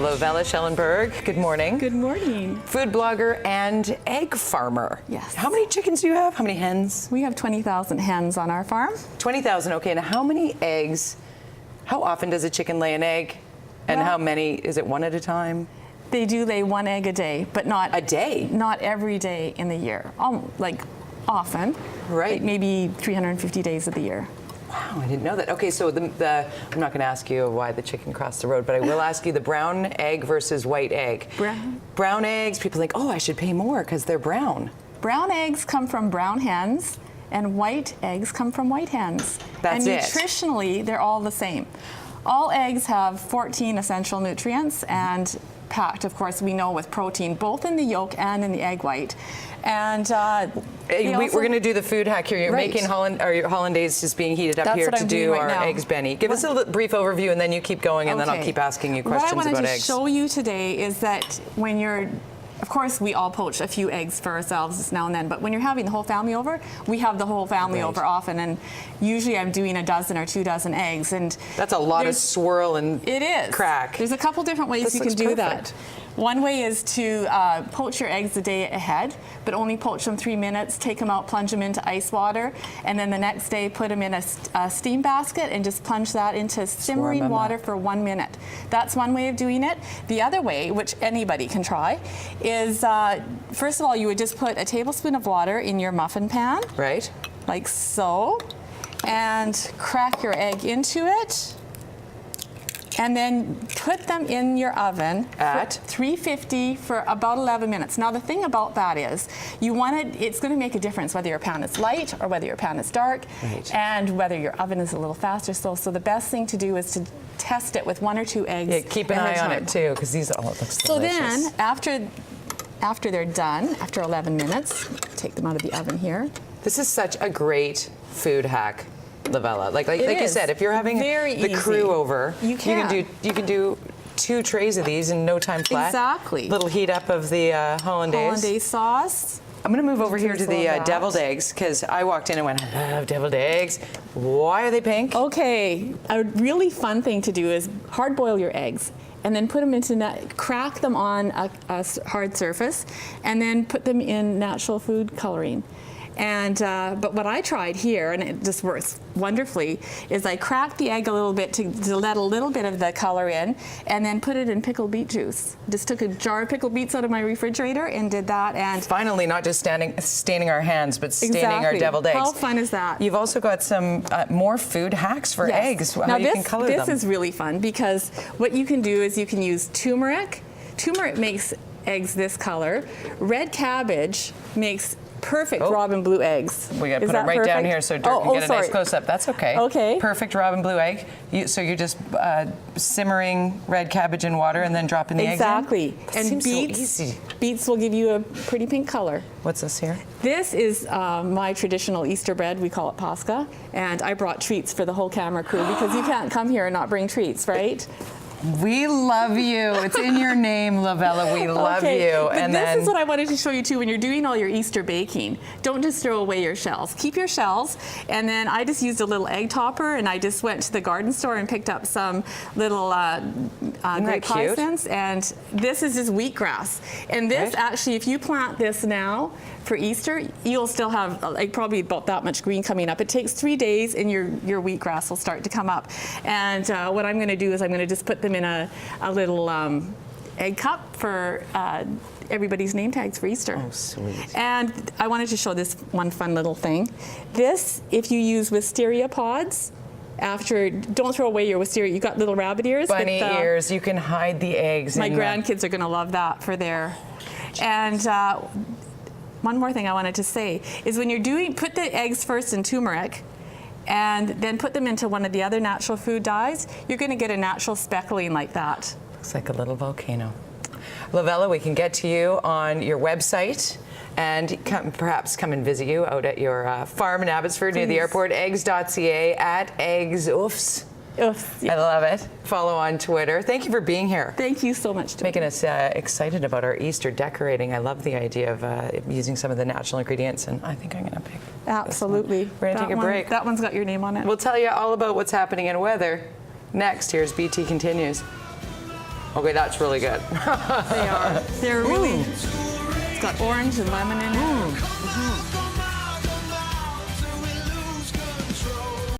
Lovella Schellenberg, good morning. Good morning. Food blogger and egg farmer. Yes. How many chickens do you have? How many hens? We have 20,000 hens on our farm. 20,000, okay. And how many eggs, how often does a chicken lay an egg? And Well, how many, is it one at a time? They do lay one egg a day, but not A day? Not every day in the year. Like often. Right. Like maybe 350 days of the year. Wow, I didn't know that. Okay, so I'm not going to ask you why the chicken crossed the road, but I will ask you the brown egg versus white egg. Brown eggs, people think, oh, I should pay more because they're brown. Brown eggs come from brown hens, and white eggs come from white hens. That's and it. Nutritionally, they're all the same. All eggs have 14 essential nutrients and packed, of course, we know, with protein, both in the yolk and in the egg white. And we're going to do the food hack here. You're Right. making your hollandaise is being heated up That's here what to I'm do doing right our now. eggs Benny. Give us a brief overview and then you keep going and then I'll Okay. keep asking you questions about eggs. What I wanted to show you today is that when you're, of course, we all poach a few eggs for ourselves now and then, but when you're having the whole family over, we have the whole family Right. over often, and usually I'm doing a dozen or 2 dozen eggs. And That's a lot of swirl and it is. crack. There's a couple different ways This you can looks do perfect. that. One way is to poach your eggs the day ahead, but only poach them 3 minutes, take them out, plunge them into ice water, and then the next day put them in a steam basket and just plunge that into simmering water for 1 minute. That's one way of doing it. The other way, which anybody can try, is first of all, you would just put a tablespoon of water in your muffin pan, Right? like so, and crack your egg into it. And then put them in your oven At 350 for about 11 minutes. Now the thing about that is, it's going to make a difference whether your pan is light or whether your pan is dark, Right. and whether your oven is a little fast or slow. So the best thing to do is to test it with 1 or 2 eggs. Yeah, keep an ahead eye of on time. it too because these all look delicious. So then, after they're done, after 11 minutes, take them out of the oven here. This is such a great food hack, Lovella. Like you is. said, if you're having Very the easy. crew over, You can. you can do 2 trays of these in no time flat. Exactly. Little heat up of the hollandaise. Hollandaise sauce. I'm going to move over here to Just a the little deviled that. eggs because I walked in and went, I love deviled eggs. Why are they pink? Okay, a really fun thing to do is hard boil your eggs and then put them into, crack them on a hard surface and then put them in natural food coloring. And but what I tried here, and it just works wonderfully, is I cracked the egg a little bit to let a little bit of the color in, and then put it in pickled beet juice. Just took a jar of pickled beets out of my refrigerator and did that. And Finally, not just staining our hands, but staining our Exactly. deviled eggs. How fun is that? You've also got some more food hacks for Yes. eggs. How Now you can color this them. is really fun because what you can do is you can use turmeric. Turmeric makes eggs this color. Red cabbage makes perfect robin blue eggs. We got to Is put it that right down perfect? here so Dirk can get a nice sorry. close-up. That's okay. Okay. Perfect robin blue egg. So you're just simmering red cabbage in water and then dropping the eggs in? Exactly. That And seems beets, so easy. beets will give you a pretty pink color. What's this here? This is my traditional Easter bread. We call it Pascha. And I brought treats for the whole camera crew because you can't come here and not bring treats, right? We love you. It's in your name, Lovella. We love Okay, you. but And this then is what I wanted to show you too. When you're doing all your Easter baking, don't just throw away your shells. Keep your shells. And then I just used a little egg topper, and I just went to the garden store and picked up some little grape cute? hyacinths. And this is just wheatgrass. And this Right. actually, if you plant this now for Easter, you'll still have like probably about that much green coming up. It takes 3 days, and your wheatgrass will start to come up. And what I'm going to do is I'm going to just put them in a little egg cup for everybody's name tags for Easter. Oh, sweet. And I wanted to show this one fun little thing. This, if you use wisteria pods, don't throw away your wisteria. You got little rabbit ears. bunny ears, you can hide the eggs. My in grandkids are going to love that for their. And one more thing I wanted to say is when you're put the eggs first in turmeric and then put them into one of the other natural food dyes, you're going to get a natural speckling like that. Looks like a little volcano. Lovella, we can get to you on your website and perhaps come and visit you out at your farm in Abbotsford near the airport, eggs.ca at eggsoofs. I love it. Follow on Twitter. Thank you for being here. Thank you so much. Making us excited about our Easter decorating. I love the idea of using some of the natural ingredients, and I think I'm going to pick Absolutely. this one. We're going to take a break. That one's got your name on it. We'll tell you all about what's happening in weather next. Here's BT Continues. Okay, that's really good. They are. They're really. It's got orange and lemon in it.